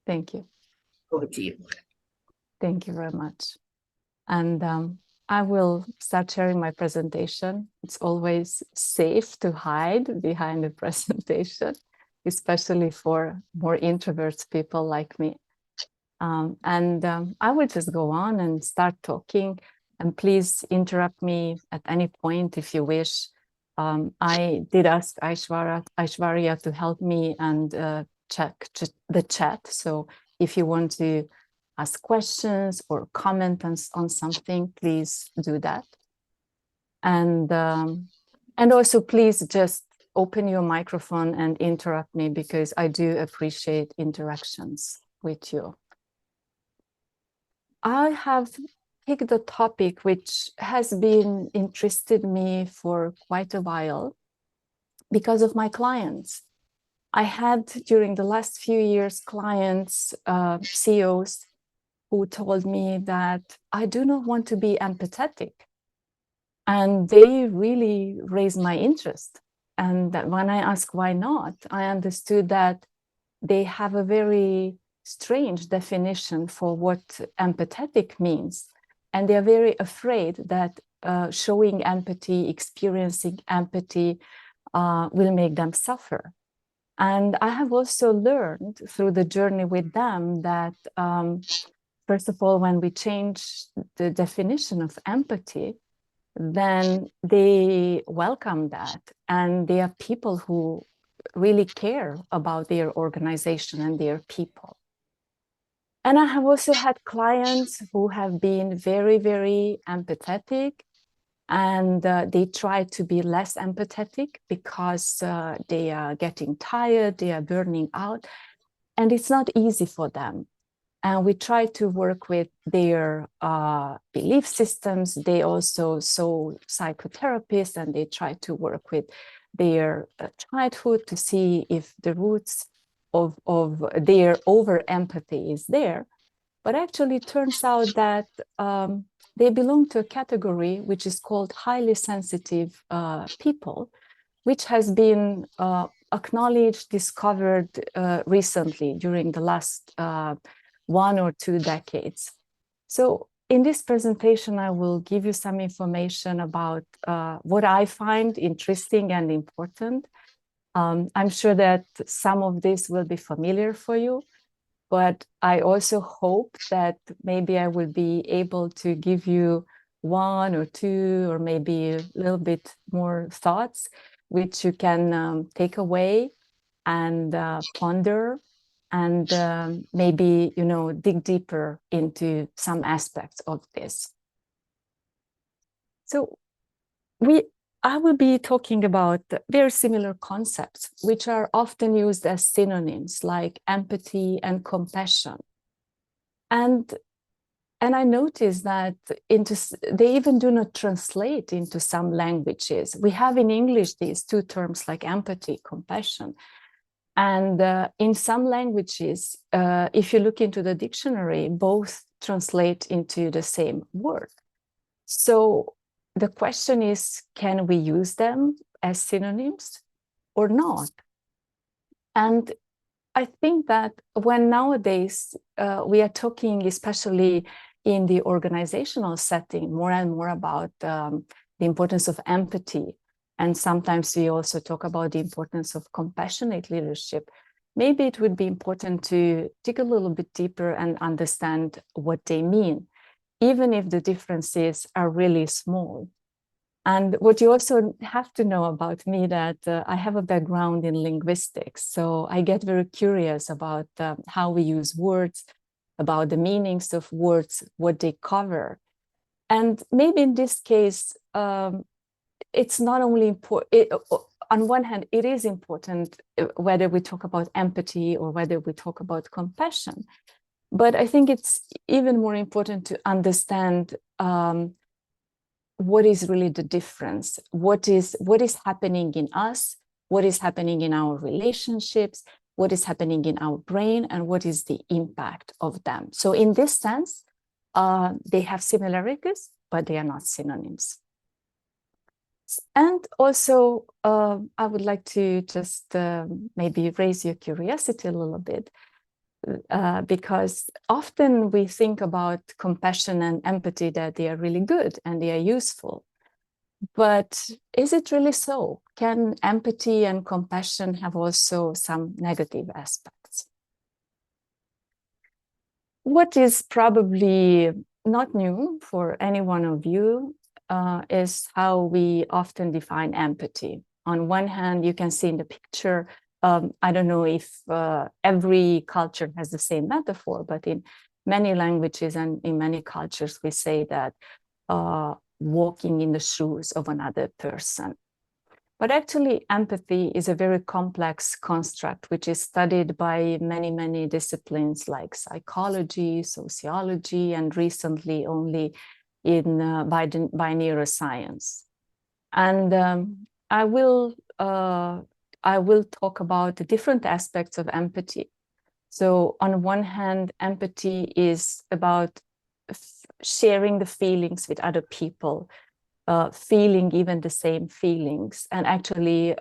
Thank you. Over to you. Thank you very much. And I will start sharing my presentation. It's always safe to hide behind the presentation, especially for more introverts people like me. I will just go on and start talking, and please interrupt me at any point if you wish. I did ask Aishwarya to help me and check the chat. So if you want to ask questions or comment on something, please do that. And also please just open your microphone and interrupt me, because I do appreciate interactions with you. I have picked a topic which has been interested me for quite a while because of my clients. I had during the last few years clients, CEOs, who told me that I do not want to be empathetic. And they really raised my interest. And that when I asked why not, I understood that they have a very strange definition for what empathetic means. And they are very afraid that showing empathy, experiencing empathy will make them suffer. And I have also learned through the journey with them that, first of all, when we change the definition of empathy, then they welcome that. And they are people who really care about their organization and their people. And I have also had clients who have been very, very empathetic, and they try to be less empathetic because they are getting tired, they are burning out, and it's not easy for them. And we try to work with their belief systems. They also saw psychotherapists, and they try to work with their childhood to see if the roots of their over-empathy is there. But actually it turns out that they belong to a category which is called highly sensitive people, which has been acknowledged, discovered recently during the last 1 or 2 decades. So in this presentation, I will give you some information about what I find interesting and important. I'm sure that some of this will be familiar for you, but I also hope that maybe I will be able to give you 1 or 2 or maybe a little bit more thoughts, which you can take away and ponder, and maybe, you know, dig deeper into some aspects of this. So I will be talking about very similar concepts, which are often used as synonyms, like empathy and compassion. And I noticed that they even do not translate into some languages. We have in English these 2 terms like empathy, compassion. And in some languages, if you look into the dictionary, both translate into the same word. So the question is, can we use them as synonyms or not? And I think that when nowadays we are talking, especially in the organizational setting, more and more about the importance of empathy, and sometimes we also talk about the importance of compassionate leadership, maybe it would be important to dig a little bit deeper and understand what they mean, even if the differences are really small. And what you also have to know about me, that I have a background in linguistics. So I get very curious about how we use words, about the meanings of words, what they cover. And maybe in this case, it's not only important, on one hand, it is important whether we talk about empathy or whether we talk about compassion. But I think it's even more important to understand what is really the difference, what is happening in us, what is happening in our relationships, what is happening in our brain, and what is the impact of them. So in this sense, they have similarities, but they are not synonyms. And also, I would like to just maybe raise your curiosity a little bit. because often we think about compassion and empathy that they are really good and they are useful. But is it really so? Can empathy and compassion have also some negative aspects? What is probably not new for any one of you is how we often define empathy. On one hand, you can see in the picture, I don't know if every culture has the same metaphor, but in many languages and in many cultures, we say that walking in the shoes of another person. But actually, empathy is a very complex construct, which is studied by many, many disciplines like psychology, sociology, and recently only by neuroscience. And I will talk about the different aspects of empathy. So on one hand, empathy is about sharing the feelings with other people, feeling even the same feelings. And actually,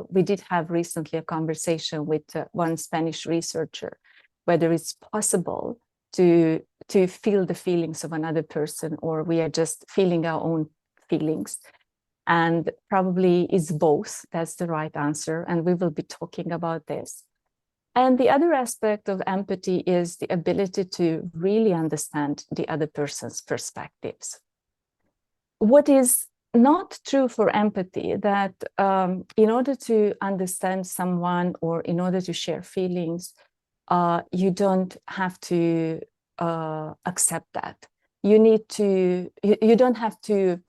we did have recently a conversation with one Spanish researcher, whether it's possible to feel the feelings of another person, or we are just feeling our own feelings. And probably it's both. That's the right answer. And we will be talking about this. And the other aspect of empathy is the ability to really understand the other person's perspectives. What is not true for empathy, that in order to understand someone or in order to share feelings, you don't have to accept that. You need to, you don't have to,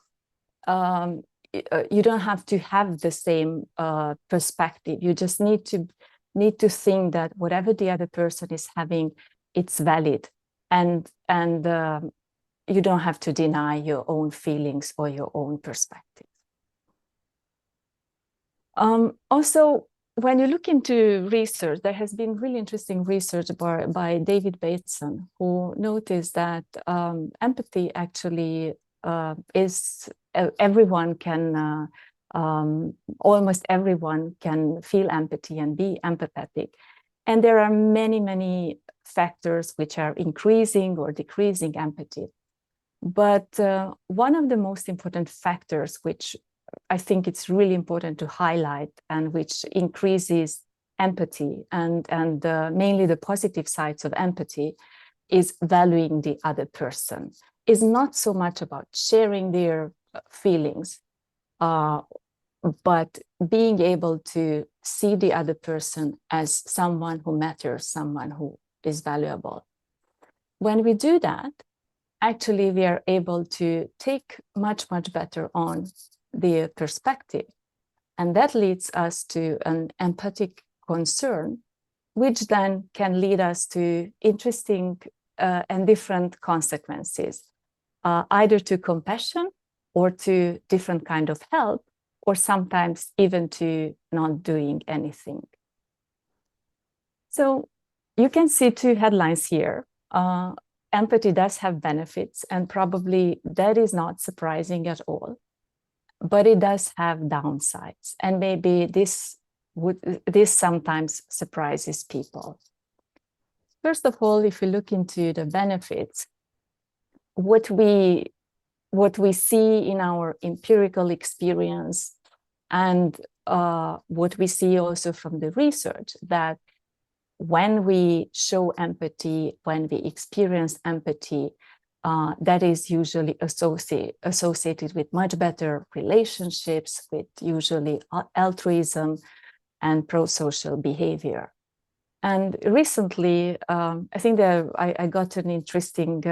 you don't have to have the same perspective. You just need to think that whatever the other person is having, it's valid, and you don't have to deny your own feelings or your own perspective. Also, when you look into research, there has been really interesting research by David Bateson, who noticed that empathy actually is everyone can, almost everyone can feel empathy and be empathetic. And there are many, many factors which are increasing or decreasing empathy. But one of the most important factors, which I think it's really important to highlight and which increases empathy and mainly the positive sides of empathy, is valuing the other person. It's not so much about sharing their feelings, but being able to see the other person as someone who matters, someone who is valuable. When we do that, actually we are able to take much, much better on their perspective. And that leads us to an empathic concern, which then can lead us to interesting and different consequences, either to compassion or to different kind of help, or sometimes even to not doing anything. So you can see two headlines here. Empathy does have benefits, and probably that is not surprising at all, but it does have downsides, and maybe this sometimes surprises people. First of all, if we look into the benefits, what we see in our empirical experience and what we see also from the research, that when we show empathy, when we experience empathy, that is usually associated with much better relationships, with usually altruism and pro-social behavior. And recently, I think that I got an interesting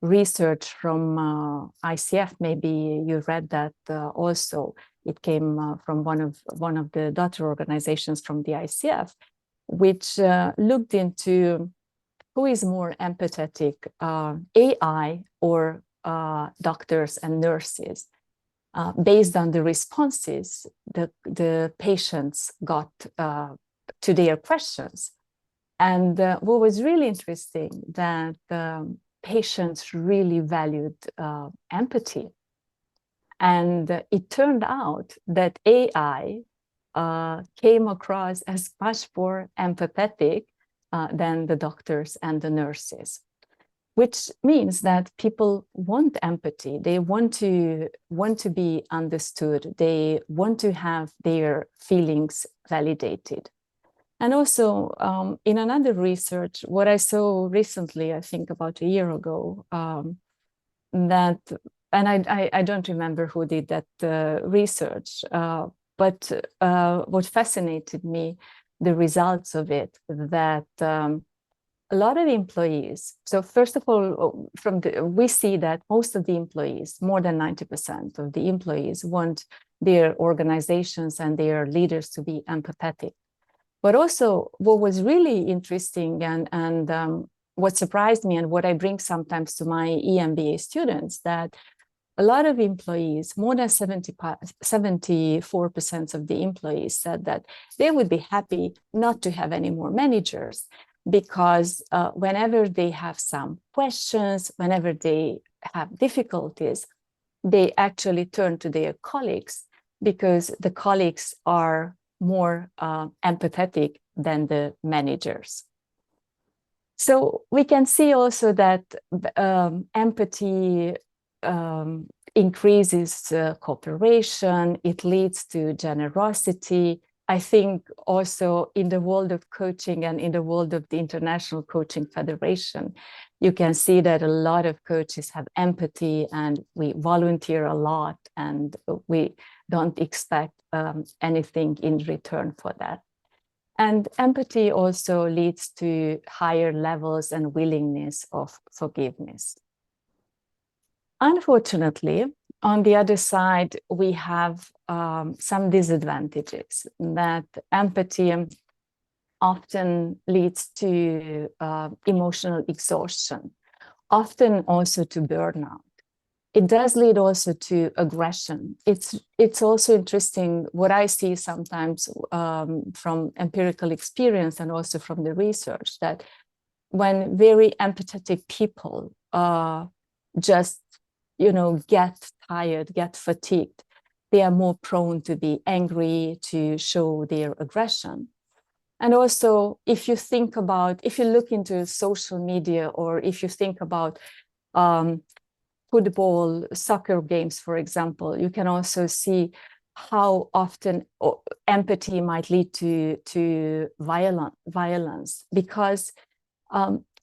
research from ICF. Maybe you read that also. It came from one of the daughter organizations from the ICF, which looked into who is more empathetic, AI or doctors and nurses. Based on the responses the patients got to their questions. And what was really interesting, that patients really valued empathy. And it turned out that AI came across as much more empathetic than the doctors and the nurses, which means that people want empathy. They want to be understood. They want to have their feelings validated. And also, in another research, what I saw recently, I think about a year ago, that, and I don't remember who did that research, but what fascinated me, the results of it, that a lot of employees, so first of all, we see that most of the employees, more than 90% of the employees, want their organizations and their leaders to be empathetic. But also what was really interesting and what surprised me, and what I bring sometimes to my EMBA students, that a lot of employees, more than 74% of the employees, said that they would be happy not to have any more managers, because whenever they have some questions, whenever they have difficulties, they actually turn to their colleagues, because the colleagues are more empathetic than the managers. So we can see also that empathy increases cooperation, it leads to generosity. I think also in the world of coaching and in the world of the International Coaching Federation, you can see that a lot of coaches have empathy, and we volunteer a lot, and we don't expect anything in return for that. And empathy also leads to higher levels and willingness of forgiveness. Unfortunately, on the other side, we have some disadvantages, that empathy often leads to emotional exhaustion, often also to burnout. It does lead also to aggression. It's also interesting what I see sometimes from empirical experience and also from the research, that when very empathetic people just get tired, get fatigued, they are more prone to be angry, to show their aggression. And also, if you look into social media, or if you think about football, soccer games, for example, you can also see how often empathy might lead to violence, because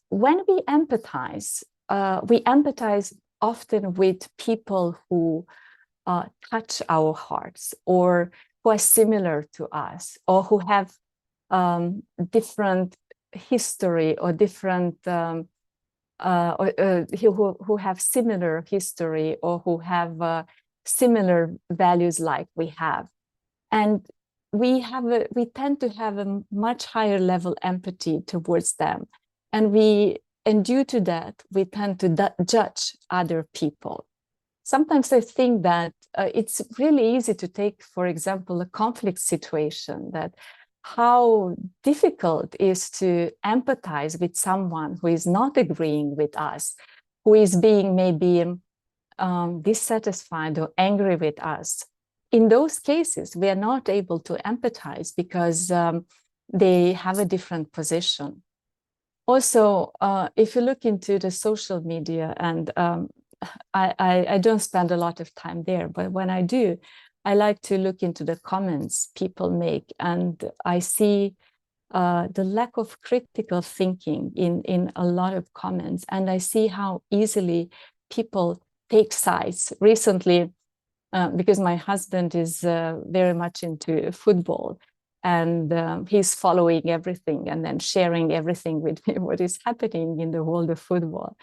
when we empathize often with people who touch our hearts, or who are similar to us, or who have different history, or different who have similar history, or who have similar values like we have. And we tend to have a much higher level empathy towards them. And due to that, we tend to judge other people. Sometimes I think that it's really easy to take, for example, a conflict situation, that how difficult it is to empathize with someone who is not agreeing with us, who is being maybe dissatisfied or angry with us. In those cases, we are not able to empathize because they have a different position. Also, if you look into the social media, and I don't spend a lot of time there, but when I do, I like to look into the comments people make, and I see the lack of critical thinking in a lot of comments, and I see how easily people take sides. Recently, because my husband is very much into football, and he's following everything and then sharing everything with me, what is happening in the world of football.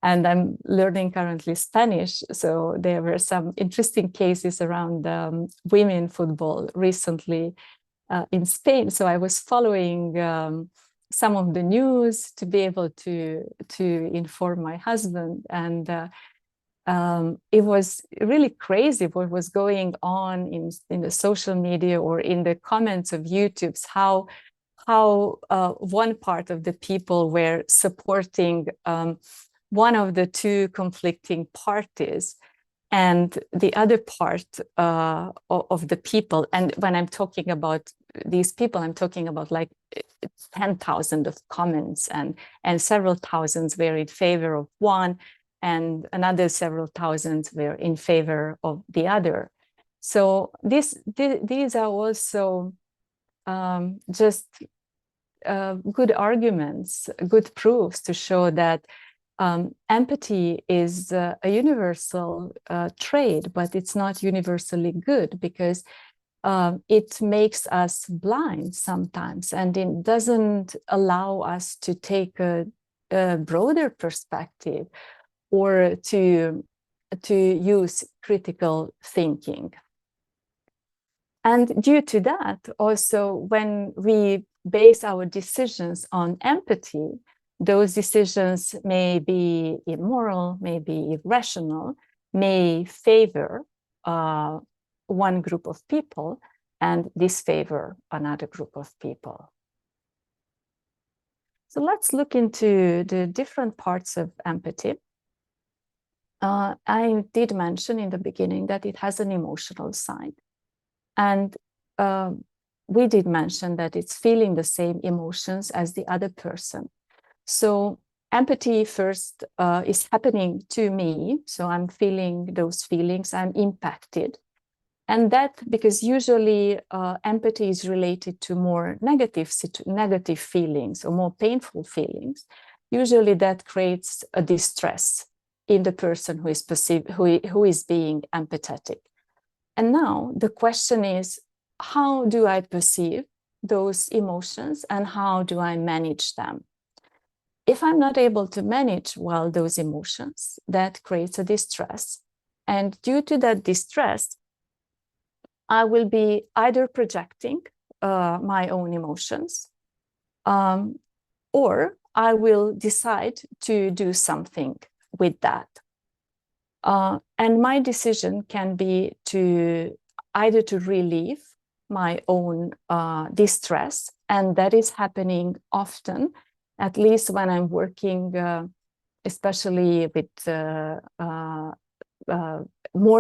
And I'm learning currently Spanish, so there were some interesting cases around women football recently in Spain. So I was following some of the news to be able to inform my husband, and it was really crazy what was going on in the social media or in the comments of YouTube's, how one part of the people were supporting one of the two conflicting parties, And the other part of the people, and when I'm talking about these people, I'm talking about like 10,000 of comments, and several thousands were in favor of one, and another several thousands were in favor of the other. So these are also just good arguments, good proofs to show that empathy is a universal trait, but it's not universally good, because it makes us blind sometimes, and it doesn't allow us to take a broader perspective or to use critical thinking. And due to that, also, when we base our decisions on empathy, those decisions may be immoral, may be irrational, may favor one group of people and disfavor another group of people. So let's look into the different parts of empathy. I did mention in the beginning that it has an emotional side. And we did mention that it's feeling the same emotions as the other person. So empathy first is happening to me. So I'm feeling those feelings, I'm impacted. And that, because usually empathy is related to more negative feelings or more painful feelings, usually that creates a distress in the person who is who is being empathetic. And now the question is, how do I perceive those emotions and how do I manage them? If I'm not able to manage well those emotions, that creates a distress. And due to that distress, I will be either projecting my own emotions, or I will decide to do something with that. And my decision can be to either to relieve my own distress, and that is happening often, at least when I'm working, especially with more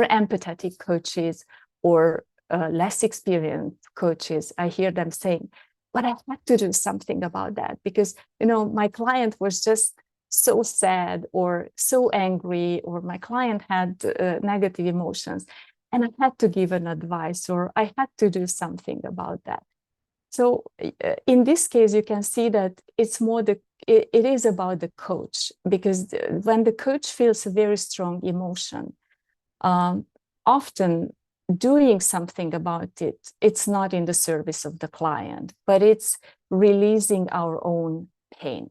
empathetic coaches or less experienced coaches. I hear them saying, but I had to do something about that because, you know, my client was just so sad or so angry, or my client had negative emotions, and I had to give an advice, or I had to do something about that. So in this case, you can see that it's more it is about the coach, because when the coach feels a very strong emotion, often doing something about it, it's not in the service of the client, but it's releasing our own pain.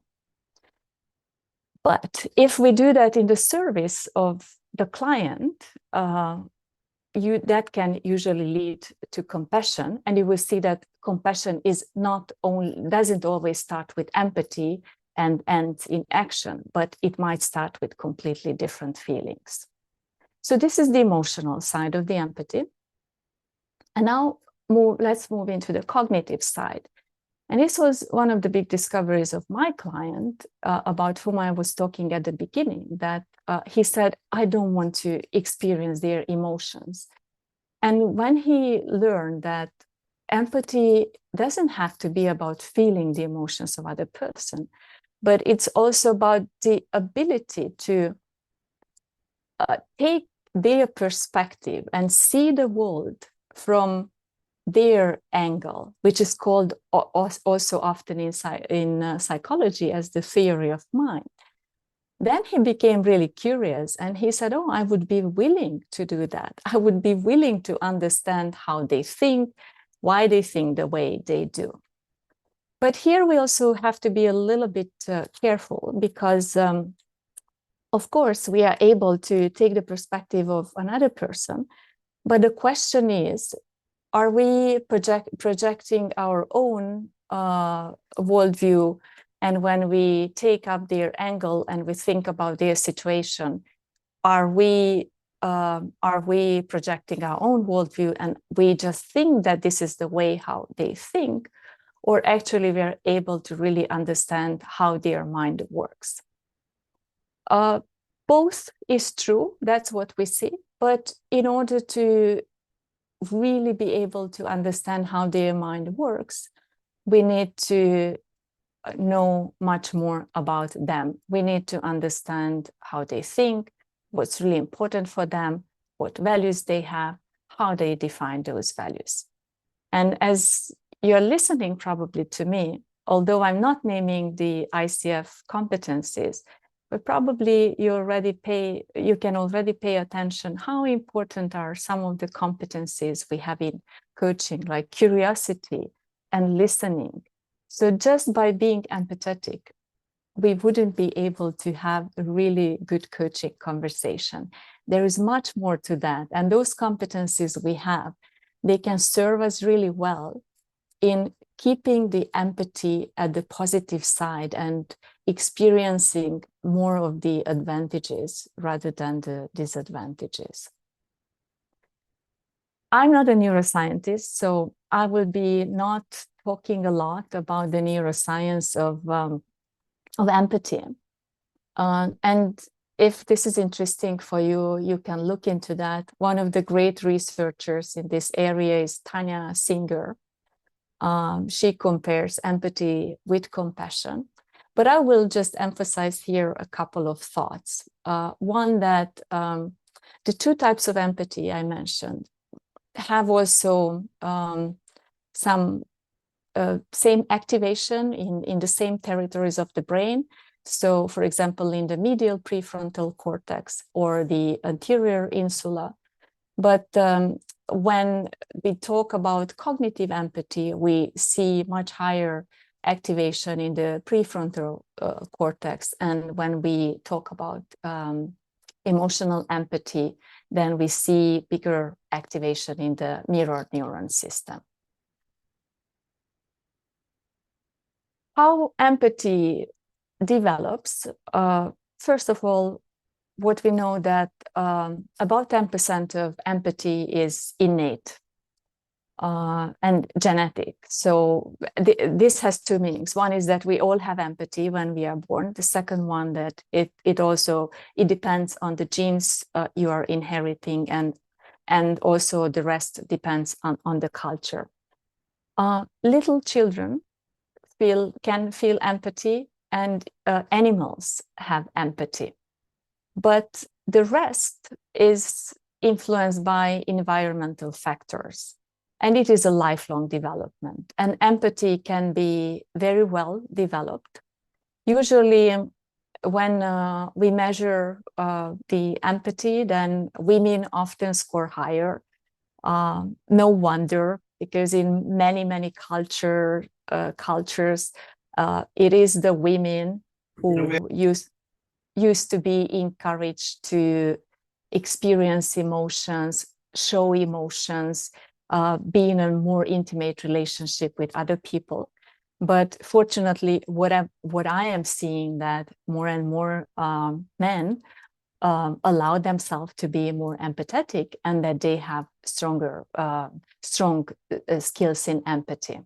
But if we do that in the service of the client, that can usually lead to compassion, and you will see that compassion is doesn't always start with empathy and ends in action, but it might start with completely different feelings. So this is the emotional side of the empathy. And now let's move into the cognitive side. And this was one of the big discoveries of my client, about whom I was talking at the beginning, that he said, I don't want to experience their emotions. And when he learned that empathy doesn't have to be about feeling the emotions of other person, but it's also about the ability to take their perspective and see the world from their angle, which is called also often in psychology as the theory of mind. Then he became really curious, and he said, oh, I would be willing to do that. I would be willing to understand how they think, why they think the way they do. But here we also have to be a little bit careful, because of course we are able to take the perspective of another person, but the question is, are we projecting our own worldview? And when we take up their angle and we think about their situation, are we projecting our own worldview and we just think that this is the way how they think, or actually we are able to really understand how their mind works? Both is true, that's what we see, But in order to really be able to understand how their mind works, we need to know much more about them. We need to understand how they think, what's really important for them, what values they have, how they define those values. And as you're listening probably to me, although I'm not naming the ICF competencies, but probably you can already pay attention how important are some of the competencies we have in coaching, like curiosity and listening. So just by being empathetic, we wouldn't be able to have a really good coaching conversation. There is much more to that. And those competencies we have, they can serve us really well in keeping the empathy at the positive side and experiencing more of the advantages rather than the disadvantages. I'm not a neuroscientist, so I will be not talking a lot about the neuroscience of empathy. And if this is interesting for you, you can look into that. One of the great researchers in this area is Tanya Singer. She compares empathy with compassion. But I will just emphasize here a couple of thoughts. One, that the two types of empathy I mentioned have also some same activation in the same territories of the brain. So, for example, in the medial prefrontal cortex or the anterior insula. But when we talk about cognitive empathy, we see much higher activation in the prefrontal cortex. And when we talk about emotional empathy, then we see bigger activation in the mirror neuron system. How empathy develops, first of all, what we know that about 10% of empathy is innate and genetic. So this has two meanings. One is that we all have empathy when we are born. The second one, that it depends on the genes you are inheriting, and also the rest depends on the culture. Little children can feel empathy, and animals have empathy. But the rest is influenced by environmental factors. And it is a lifelong development. And empathy can be very well developed. Usually, when we measure the empathy, then women often score higher. No wonder, because in many cultures, it is the women who used to be encouraged to experience emotions, show emotions, be in a more intimate relationship with other people. But fortunately, what I am seeing, that more and more men allow themselves to be more empathetic, and that they have strong skills in empathy.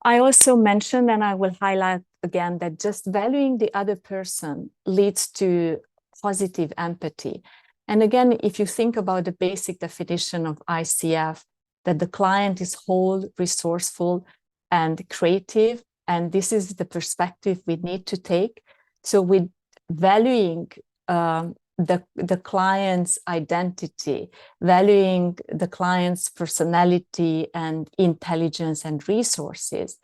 I also mentioned, and I will highlight again, that just valuing the other person leads to positive empathy. And again, if you think about the basic definition of ICF, that the client is whole, resourceful, and creative, and this is the perspective we need to take. So with valuing the client's identity, valuing the client's personality and intelligence and resources,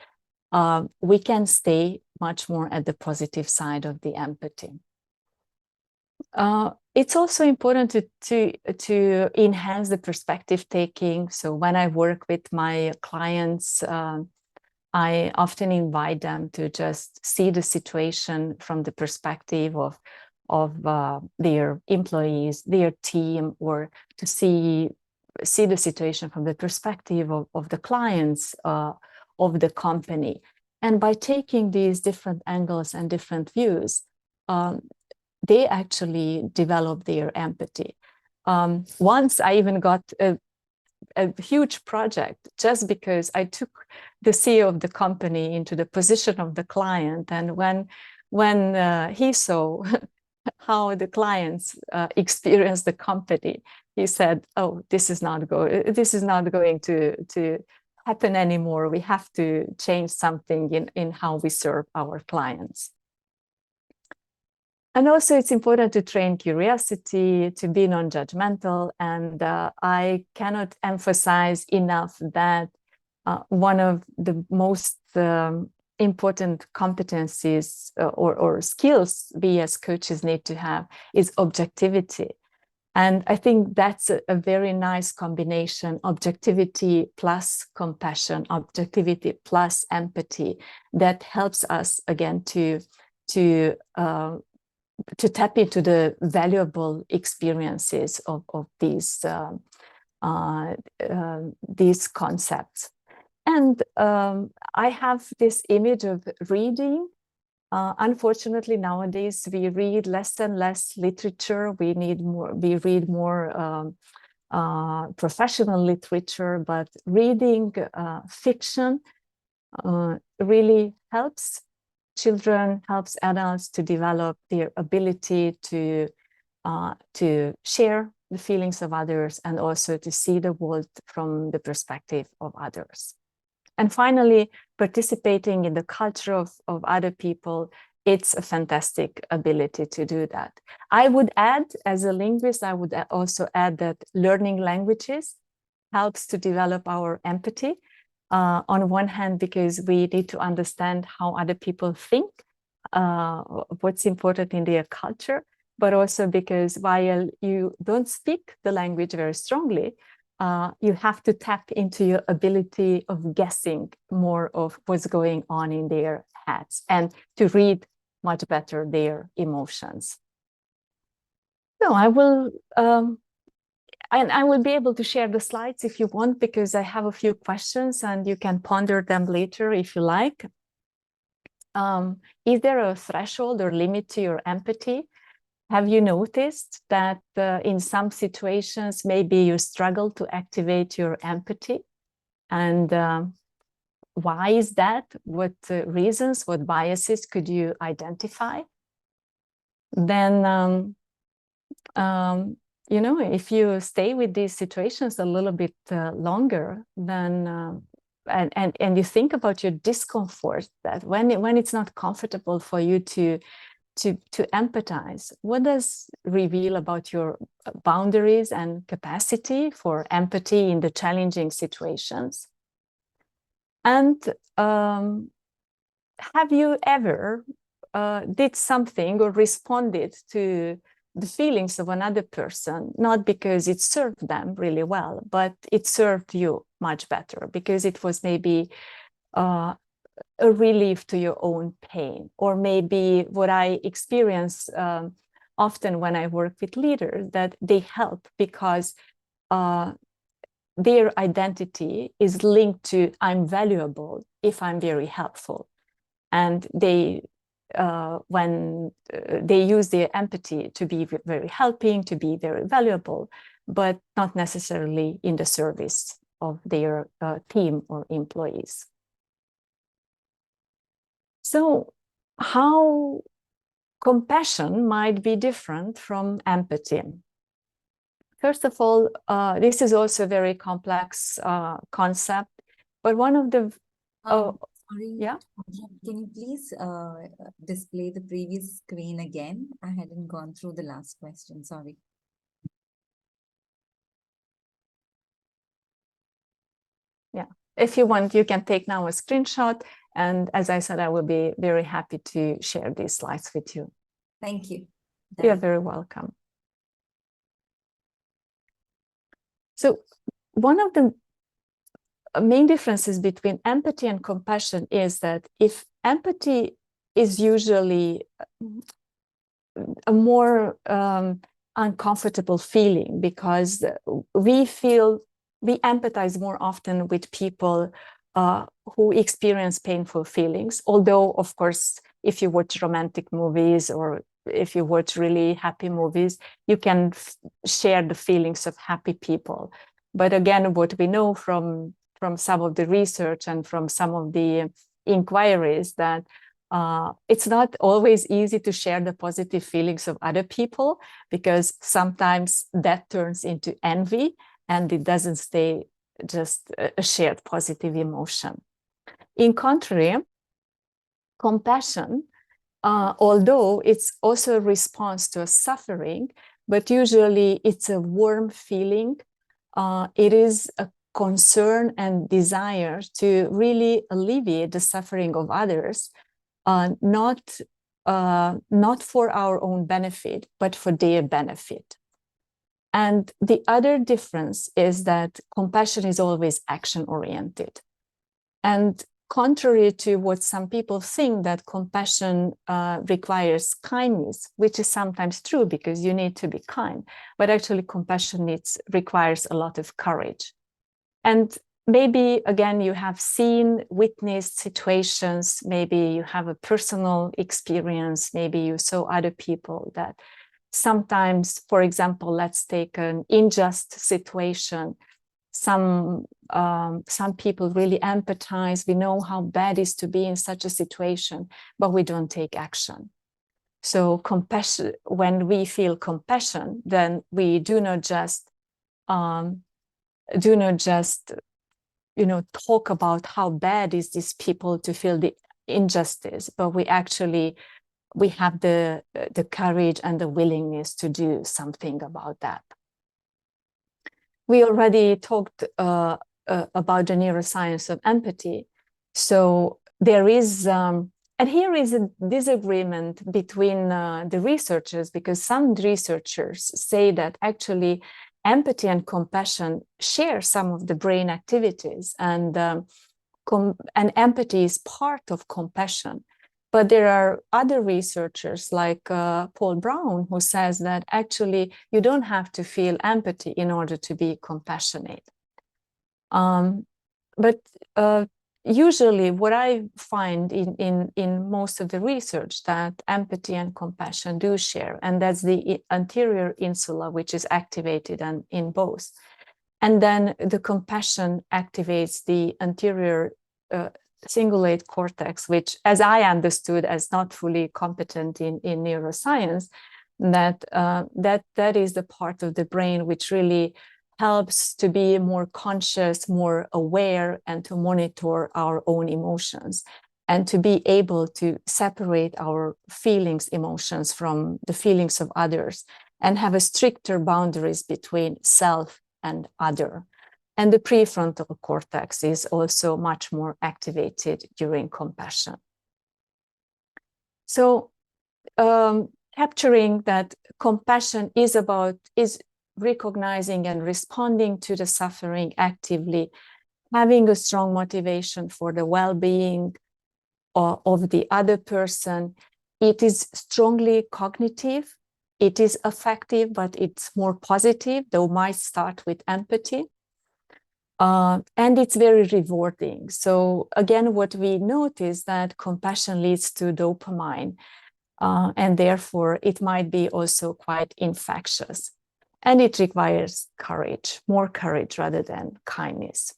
we can stay much more at the positive side of the empathy. It's also important to enhance the perspective taking. So when I work with my clients, I often invite them to just see the situation from the perspective of their employees, their team, or to see the situation from the perspective of the clients of the company. And by taking these different angles and different views, they actually develop their empathy. Once I even got a huge project just because I took the CEO of the company into the position of the client. And when he saw how the clients experience the company, he said, "Oh, this is not going to happen anymore. We have to change something in how we serve our clients." And also, it's important to train curiosity, to be non-judgmental. And I cannot emphasize enough that one of the most important competencies or skills we as coaches need to have is objectivity. And I think that's a very nice combination: objectivity plus compassion, objectivity plus empathy, that helps us again to tap into the valuable experiences of these concepts. And I have this image of reading. Unfortunately, nowadays we read less and less literature. We read more professional literature, but reading fiction really helps children, helps adults to develop their ability to share the feelings of others and also to see the world from the perspective of others. And finally, participating in the culture of other people, it's a fantastic ability to do that. I would add, as a linguist, I would also add that learning languages helps to develop our empathy. On one hand, because we need to understand how other people think, what's important in their culture, but also because while you don't speak the language very strongly, you have to tap into your ability of guessing more of what's going on in their heads and to read much better their emotions. So I will, and I will be able to share the slides if you want, because I have a few questions and you can ponder them later if you like. Is there a threshold or limit to your empathy? Have you noticed that in some situations, maybe you struggle to activate your empathy? And why is that? What reasons, what biases could you identify? Then, you know, if you stay with these situations a little bit longer, then and you think about your discomfort, that when it's not comfortable for you to empathize, what does reveal about your boundaries and capacity for empathy in the challenging situations? And have you ever did something or responded to the feelings of another person, not because it served them really well, but it served you much better because it was maybe a relief to your own pain? Or maybe what I experience often when I work with leaders, that they help because their identity is linked to I'm valuable if I'm very helpful. And they, when they use their empathy to be very helping, to be very valuable, but not necessarily in the service of their team or employees. So how compassion might be different from empathy? First of all, this is also a very complex concept, but one of the... Sorry, yeah? Can you please display the previous screen again? I hadn't gone through the last question, sorry. Yeah, if you want, you can take now a screenshot. And as I said, I will be very happy to share these slides with you. Thank you. You're very welcome. So one of the main differences between empathy and compassion is that if empathy is usually a more uncomfortable feeling, because we empathize more often with people who experience painful feelings. Although, of course, if you watch romantic movies or if you watch really happy movies, you can share the feelings of happy people. But again, what we know from some of the research and from some of the inquiries, that It's not always easy to share the positive feelings of other people, because sometimes that turns into envy and it doesn't stay just a shared positive emotion. In contrary, compassion, although it's also a response to a suffering, but usually it's a warm feeling. It is a concern and desire to really alleviate the suffering of others, not for our own benefit, but for their benefit. And the other difference is that compassion is always action-oriented. And contrary to what some people think, that compassion requires kindness, which is sometimes true because you need to be kind, but actually compassion requires a lot of courage. And maybe, again, you have seen, witnessed situations, maybe you have a personal experience, maybe you saw other people that sometimes, for example, let's take an unjust situation. Some people really empathize. We know how bad it is to be in such a situation, but we don't take action. So compassion, when we feel compassion, then we do not just talk about how bad is these people to feel the injustice, but we have the courage and the willingness to do something about that. We already talked about the neuroscience of empathy. So there is, and here is a disagreement between the researchers, because some researchers say that actually empathy and compassion share some of the brain activities, and empathy is part of compassion. But there are other researchers like Paul Brown, who says that actually you don't have to feel empathy in order to be compassionate. But usually what I find in most of the research, that empathy and compassion do share, and that's the anterior insula, which is activated in both. And then the compassion activates the anterior cingulate cortex, which, as I understood, as not fully competent in neuroscience, that is the part of the brain which really helps to be more conscious, more aware, and to monitor our own emotions, and to be able to separate our feelings, emotions from the feelings of others, and have a stricter boundaries between self and other. And the prefrontal cortex is also much more activated during compassion. So capturing that compassion is recognizing and responding to the suffering actively, having a strong motivation for the well-being of the other person. It is strongly cognitive, it is affective, but it's more positive, though might start with empathy. And it's very rewarding. So again, what we notice that compassion leads to dopamine, and therefore it might be also quite infectious. And it requires courage, more courage rather than kindness.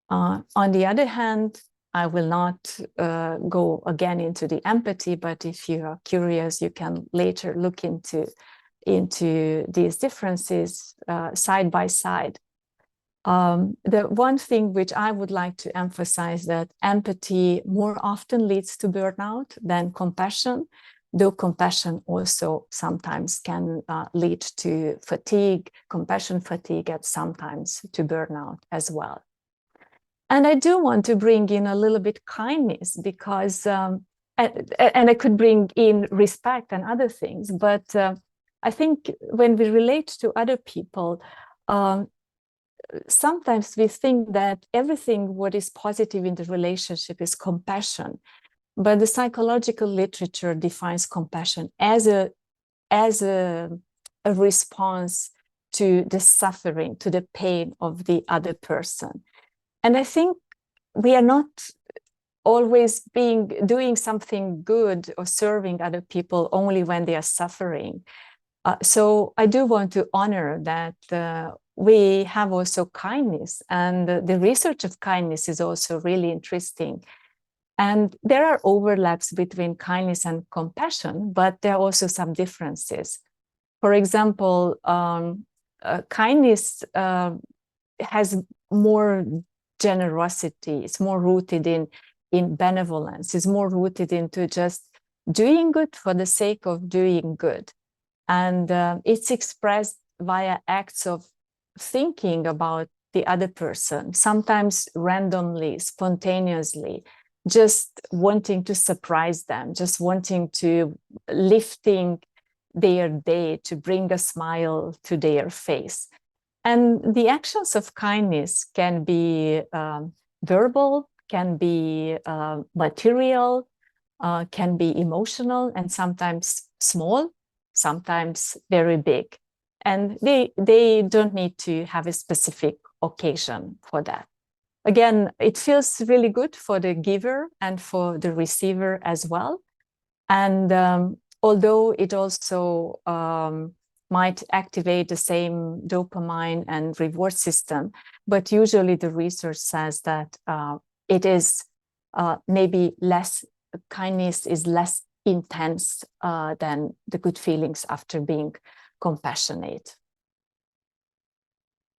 On the other hand, I will not go again into the empathy, but if you are curious, you can later look into these differences side by side. The one thing which I would like to emphasize, that empathy more often leads to burnout than compassion, though compassion also sometimes can lead to fatigue, compassion fatigue, and sometimes to burnout as well. And I do want to bring in a little bit kindness, because, and I could bring in respect and other things, but I think when we relate to other people, sometimes we think that everything what is positive in the relationship is compassion, but the psychological literature defines compassion as a response to the suffering, to the pain of the other person. And I think we are not always doing something good or serving other people only when they are suffering. So I do want to honor that we have also kindness, and the research of kindness is also really interesting. And there are overlaps between kindness and compassion, but there are also some differences. For example, kindness has more generosity. It's more rooted in benevolence. It's more rooted into just doing good for the sake of doing good. And it's expressed via acts of thinking about the other person, sometimes randomly, spontaneously, just wanting to surprise them, just wanting to lifting their day, to bring a smile to their face. And the actions of kindness can be verbal, can be material, can be emotional, and sometimes small, sometimes very big. And they don't need to have a specific occasion for that. Again, it feels really good for the giver and for the receiver as well. And although it also might activate the same dopamine and reward system, but usually the research says that it is maybe less, kindness is less intense than the good feelings after being compassionate.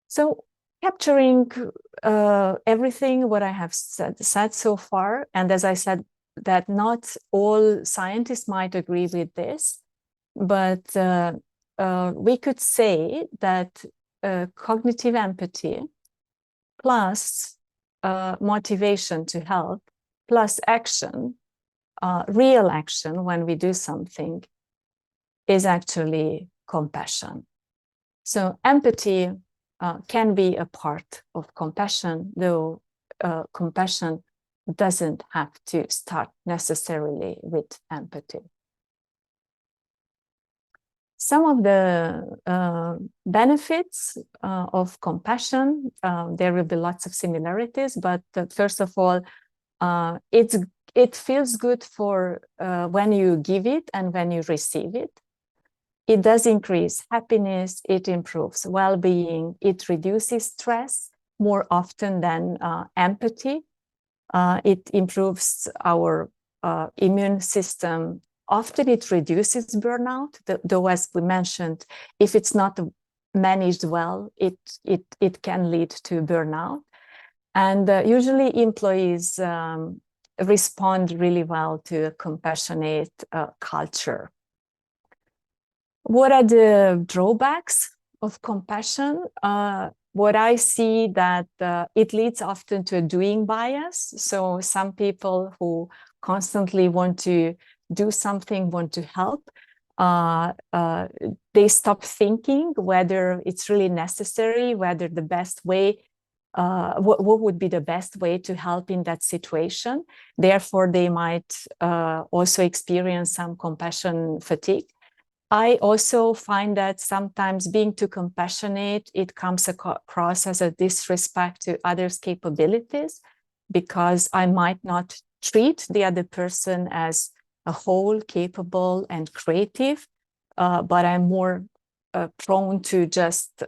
So capturing everything what I have said so far, and as I said, that not all scientists might agree with this, but we could say that cognitive empathy plus motivation to help plus action, real action when we do something, is actually compassion. So empathy can be a part of compassion, though compassion doesn't have to start necessarily with empathy. Some of the benefits of compassion, there will be lots of similarities, but first of all, it feels good for when you give it and when you receive it. It does increase happiness, it improves well-being, it reduces stress more often than empathy. It improves our immune system. Often it reduces burnout, though as we mentioned, if it's not managed well, it can lead to burnout. And usually employees respond really well to a compassionate culture. What are the drawbacks of compassion? What I see that it leads often to a doing bias. So some people who constantly want to do something, want to help, they stop thinking whether it's really necessary, whether the best way, what would be the best way to help in that situation. Therefore, they might also experience some compassion fatigue. I also find that sometimes being too compassionate, it comes across as a disrespect to others' capabilities, because I might not treat the other person as a whole, capable and creative, but I'm more prone to just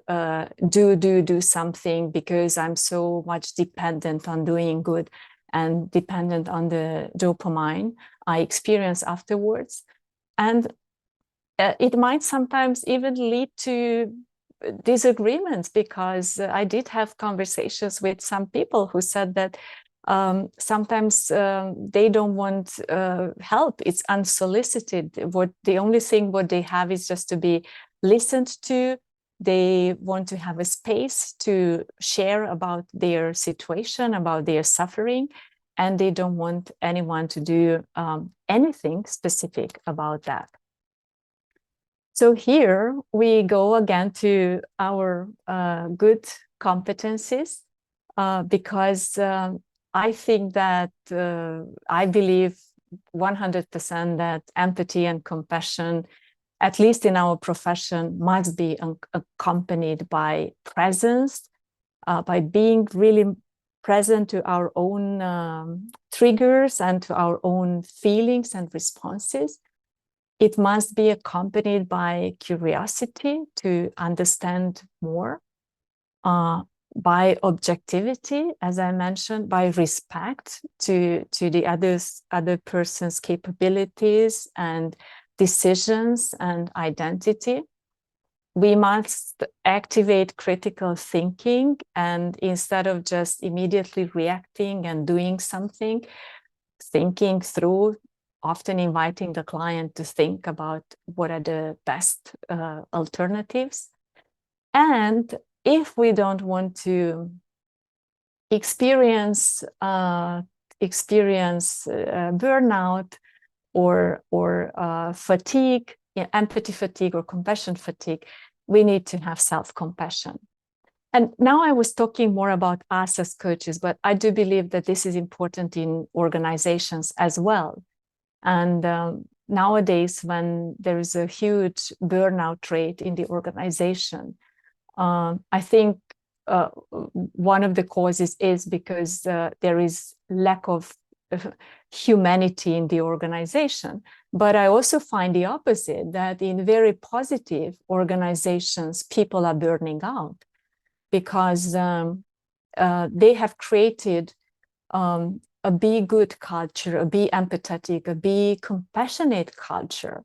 do something because I'm so much dependent on doing good and dependent on the dopamine I experience afterwards. And it might sometimes even lead to disagreements, because I did have conversations with some people who said that sometimes they don't want help. It's unsolicited. The only thing what they have is just to be listened to. They want to have a space to share about their situation, about their suffering, and they don't want anyone to do anything specific about that. So here we go again to our good competencies, because I think that I believe 100% that empathy and compassion, at least in our profession, must be accompanied by presence, by being really present to our own triggers and to our own feelings and responses. It must be accompanied by curiosity to understand more. by objectivity, as I mentioned, by respect to the other person's capabilities and decisions and identity. We must activate critical thinking, and instead of just immediately reacting and doing something, thinking through, often inviting the client to think about what are the best alternatives. And if we don't want to experience burnout or fatigue, empathy fatigue or compassion fatigue, we need to have self-compassion. And now I was talking more about us as coaches, but I do believe that this is important in organizations as well. And nowadays, when there is a huge burnout rate in the organization, I think one of the causes is because there is lack of humanity in the organization. But I also find the opposite, that in very positive organizations, people are burning out because they have created a be good culture, a be empathetic, a be compassionate culture,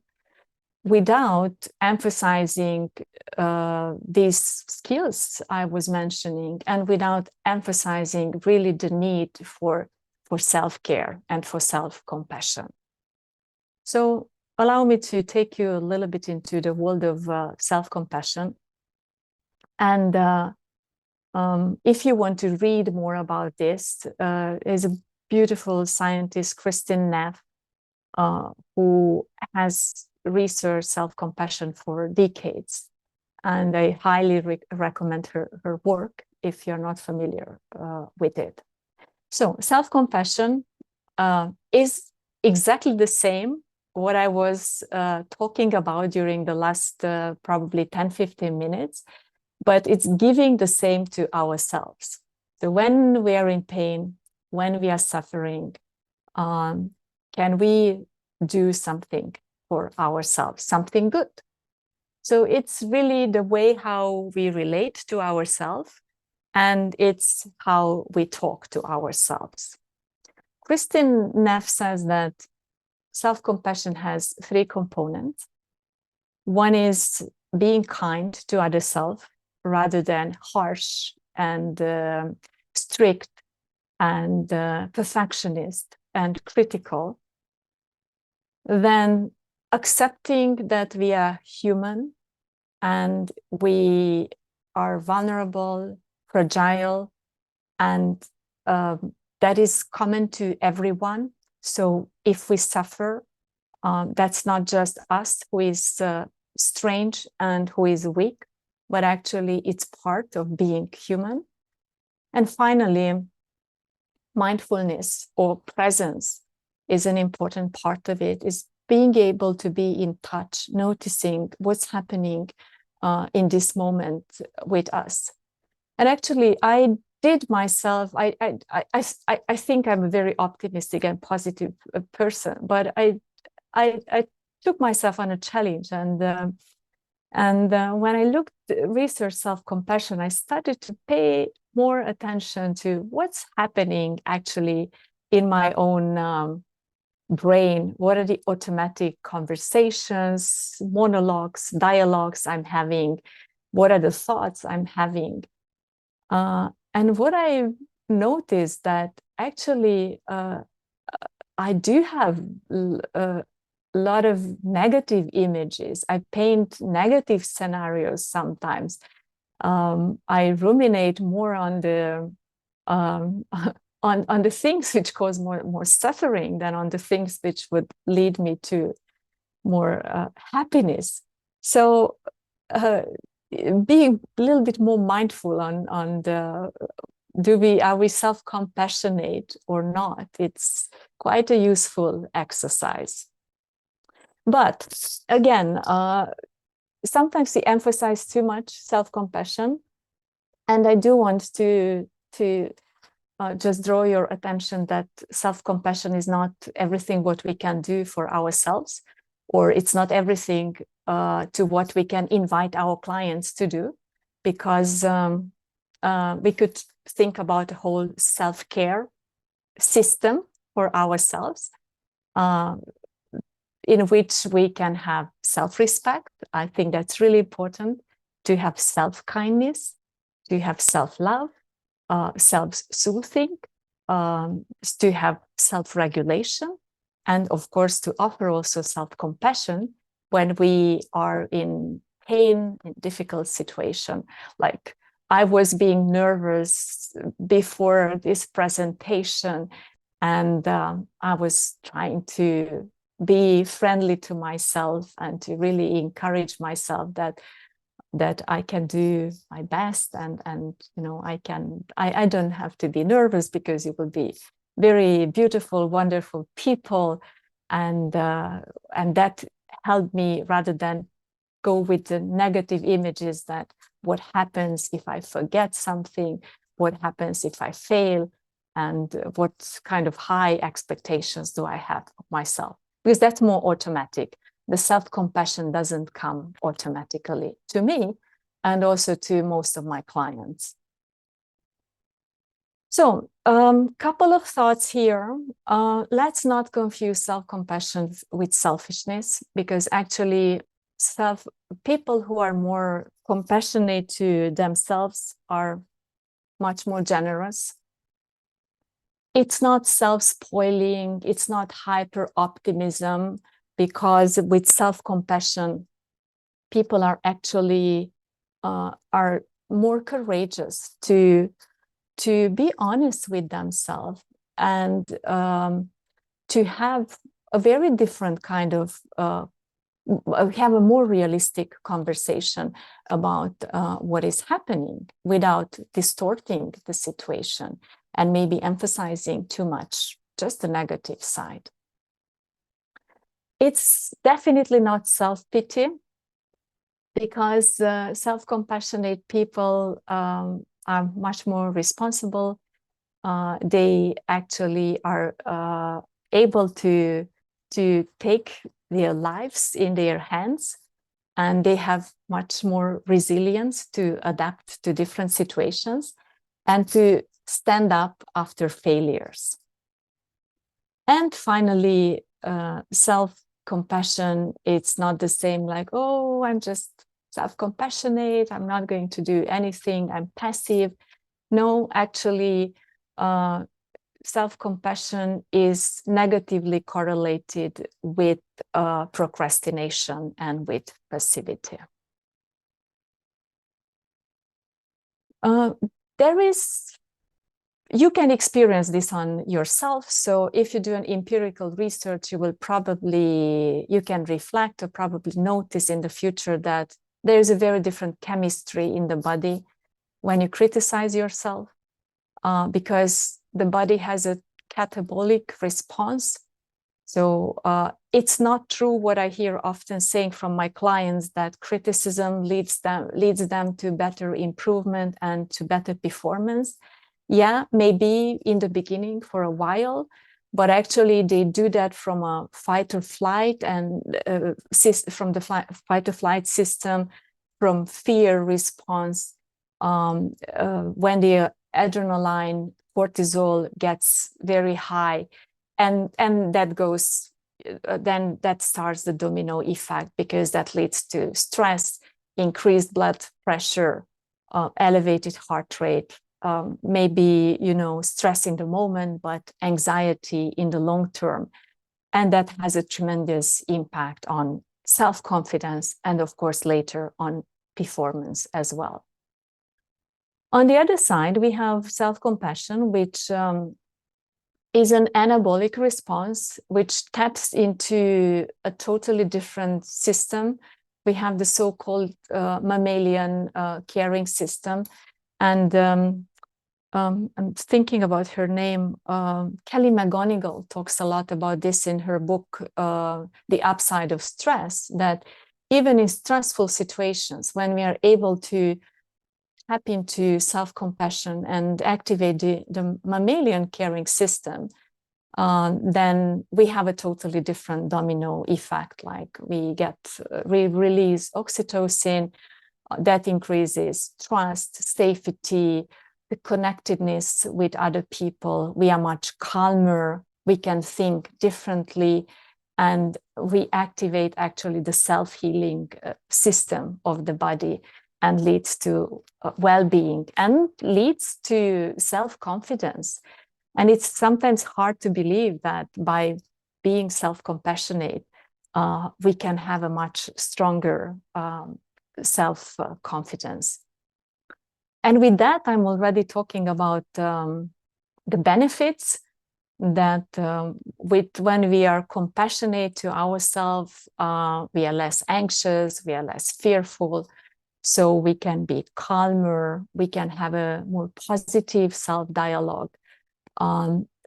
without emphasizing these skills I was mentioning, and without emphasizing really the need for self-care and for self-compassion. So allow me to take you a little bit into the world of self-compassion. And if you want to read more about this, there's a beautiful scientist, Kristin Neff, who has researched self-compassion for decades. And I highly recommend her work if you're not familiar with it. So self-compassion is exactly the same what I was talking about during the last probably 10-15 minutes, but it's giving the same to ourselves. So when we are in pain, when we are suffering, can we do something for ourselves, something good? So it's really the way how we relate to ourselves, and it's how we talk to ourselves. Kristin Neff says that self-compassion has 3 components. One is being kind to other self rather than harsh and strict and perfectionist and critical. Then accepting that we are human and we are vulnerable, fragile, and that is common to everyone. So if we suffer, that's not just us who is strange and who is weak, but actually it's part of being human. And finally, mindfulness or presence is an important part of it, is being able to be in touch, noticing what's happening in this moment with us. And actually, I did myself, I think I'm a very optimistic and positive person, but I took myself on a challenge. And when I looked research self-compassion, I started to pay more attention to what's happening actually in my own brain. What are the automatic conversations, monologues, dialogues I'm having? What are the thoughts I'm having? And what I noticed that actually I do have a lot of negative images. I paint negative scenarios sometimes. I ruminate more on the on the things which cause more suffering than on the things which would lead me to more happiness. So being a little bit more mindful on the are we self-compassionate or not? It's quite a useful exercise. But again, sometimes we emphasize too much self-compassion, and I do want to just draw your attention that self-compassion is not everything what we can do for ourselves, or it's not everything to what we can invite our clients to do, because we could think about a whole self-care system for ourselves, in which we can have self-respect. I think that's really important, to have self-kindness, to have self-love, self-soothing, to have self-regulation, and of course to offer also self-compassion when we are in pain, in difficult situation. Like, I was being nervous before this presentation, and I was trying to be friendly to myself and to really encourage myself that I can do my best, and you know, I don't have to be nervous, because you will be very beautiful, wonderful people, and that helped me, rather than go with the negative images that what happens if I forget something, what happens if I fail, and what kind of high expectations do I have of myself, because that's more automatic. The self-compassion doesn't come automatically to me, and also to most of my clients. So, couple of thoughts here. Let's not confuse self-compassion with selfishness, because actually people who are more compassionate to themselves are much more generous. It's not self-spoiling, it's not hyper-optimism, because with self-compassion, people are actually are more courageous to be honest with themselves, and to have a very different kind of have a more realistic conversation about what is happening, without distorting the situation and maybe emphasizing too much just the negative side. It's definitely not self-pity, because self-compassionate people are much more responsible. They actually are able to take their lives in their hands, and they have much more resilience to adapt to different situations and to stand up after failures. And finally, self-compassion, it's not the same like, oh, I'm just self-compassionate, I'm not going to do anything, I'm passive. No, actually, self-compassion is negatively correlated with procrastination and with passivity. You can experience this on yourself. So if you do an empirical research, you can reflect or probably notice in the future that there is a very different chemistry in the body when you criticize yourself, because the body has a catabolic response. So it's not true what I hear often saying from my clients, that criticism leads them to better improvement and to better performance. Yeah, maybe in the beginning for a while, but actually they do that from a fight or flight, and from the fight or flight system, from fear response, when the adrenaline, cortisol gets very high, and that goes, then that starts the domino effect, because that leads to stress, increased blood pressure, elevated heart rate, maybe, you know, stress in the moment, but anxiety in the long term. And that has a tremendous impact on self-confidence, and of course later on performance as well. On the other side, we have self-compassion, which is an anabolic response, which taps into a totally different system. We have the so-called mammalian caring system. And I'm thinking about her name. Kelly McGonigal talks a lot about this in her book, The Upside of Stress, that even in stressful situations, when we are able to tap into self-compassion and activate the mammalian caring system, then we have a totally different domino effect. Like we release oxytocin, that increases trust, safety, the connectedness with other people. We are much calmer. We can think differently, and we activate actually the self-healing system of the body, and leads to well-being and leads to self-confidence. And it's sometimes hard to believe that by being self-compassionate, we can have a much stronger self-confidence. And with that, I'm already talking about the benefits that when we are compassionate to ourselves, we are less anxious, we are less fearful, so we can be calmer, we can have a more positive self-dialogue.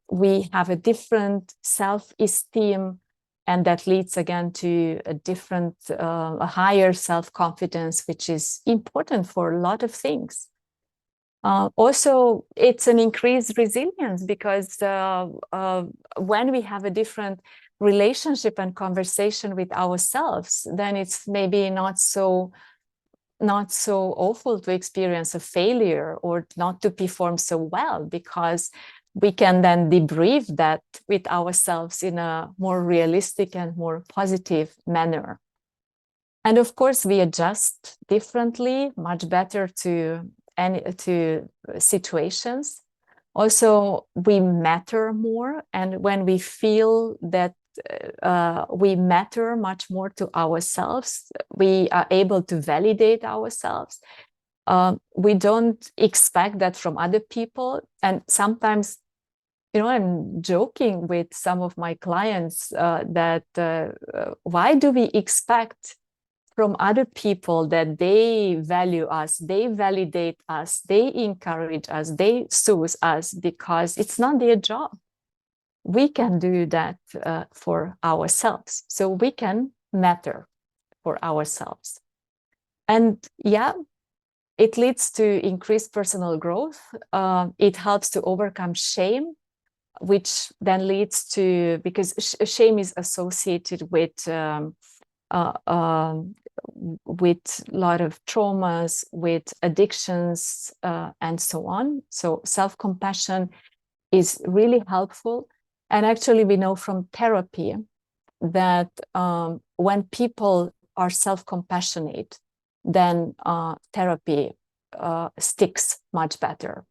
We have a different self-esteem, and that leads again to a different, a higher self-confidence, which is important for a lot of things. Also, it's an increased resilience, because when we have a different relationship and conversation with ourselves, then it's maybe not so awful to experience a failure or not to perform so well, because we can then debrief that with ourselves in a more realistic and more positive manner. And of course, we adjust differently, much better to situations. Also, we matter more, and when we feel that we matter much more to ourselves, we are able to validate ourselves. We don't expect that from other people. And sometimes, I'm joking with some of my clients that why do we expect from other people that they value us, they validate us, they encourage us, they soothe us, because it's not their job. We can do that for ourselves. So we can matter for ourselves. And yeah, it leads to increased personal growth. It helps to overcome shame, which then leads to, because shame is associated with a lot of traumas, with addictions, and so on. So self-compassion is really helpful. And actually, we know from therapy that when people are self-compassionate, then therapy sticks much better.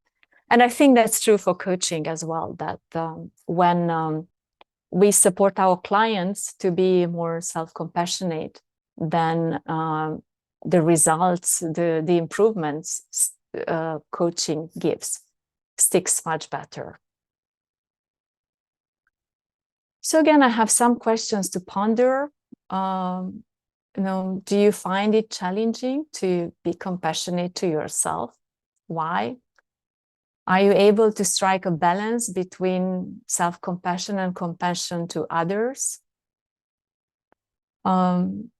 And I think that's true for coaching as well, that when we support our clients to be more self-compassionate, then the results, the improvements coaching gives sticks much better. So again, I have some questions to ponder. Do you find it challenging to be compassionate to yourself? Why? Are you able to strike a balance between self-compassion and compassion to others? In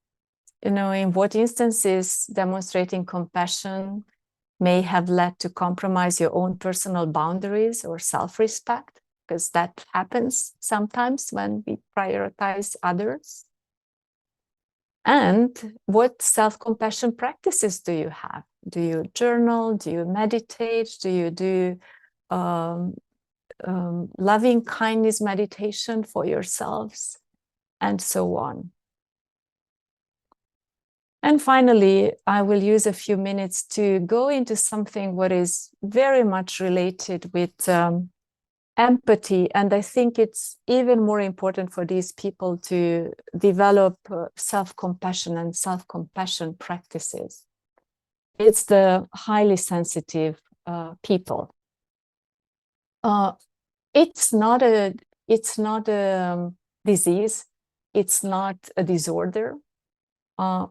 what instances demonstrating compassion may have led to compromise your own personal boundaries or self-respect? Because that happens sometimes when we prioritize others. And what self-compassion practices do you have? Do you journal? Do you meditate? Do you do loving kindness meditation for yourselves? And so on. And finally, I will use a few minutes to go into something what is very much related with empathy. And I think it's even more important for these people to develop self-compassion and self-compassion practices. It's the highly sensitive people. It's not a disease. It's not a disorder.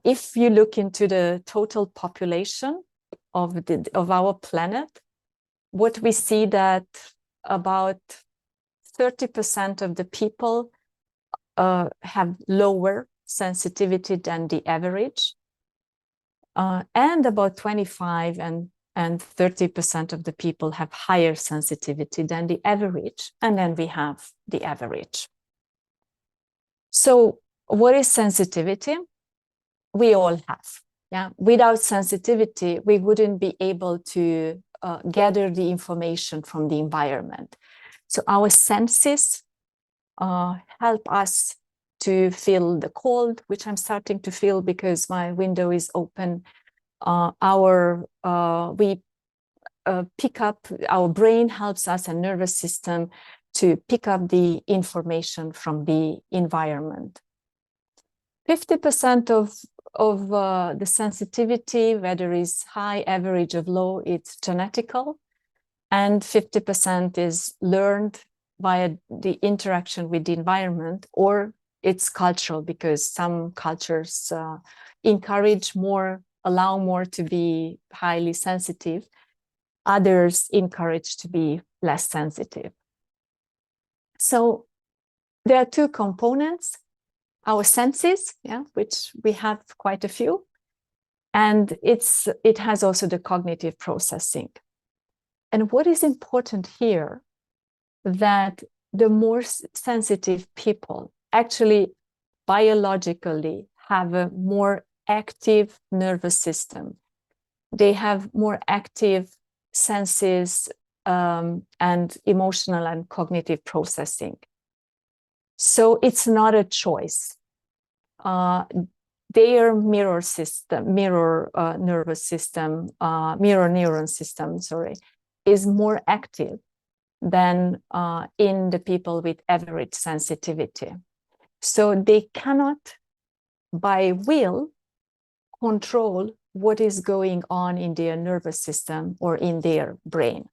If you look into the total population of our planet, what we see that about 30% of the people have lower sensitivity than the average, and about 25 and 30% of the people have higher sensitivity than the average, and then we have the average. So what is sensitivity? We all have. Yeah, without sensitivity, we wouldn't be able to gather the information from the environment. So our senses help us to feel the cold, which I'm starting to feel because my window is open. We pick up, our brain helps us, and nervous system, to pick up the information from the environment. 50% of the sensitivity, whether it's high, average, or low, it's genetical, and 50% is learned via the interaction with the environment, or it's cultural, because some cultures encourage more, allow more to be highly sensitive. Others encourage to be less sensitive. So there are two components: our senses, yeah, which we have quite a few, and it has also the cognitive processing. And what is important here, that the more sensitive people actually biologically have a more active nervous system. They have more active senses and emotional and cognitive processing. So it's not a choice. Their mirror neuron system, is more active than in the people with average sensitivity. So they cannot, by will, control what is going on in their nervous system or in their brain.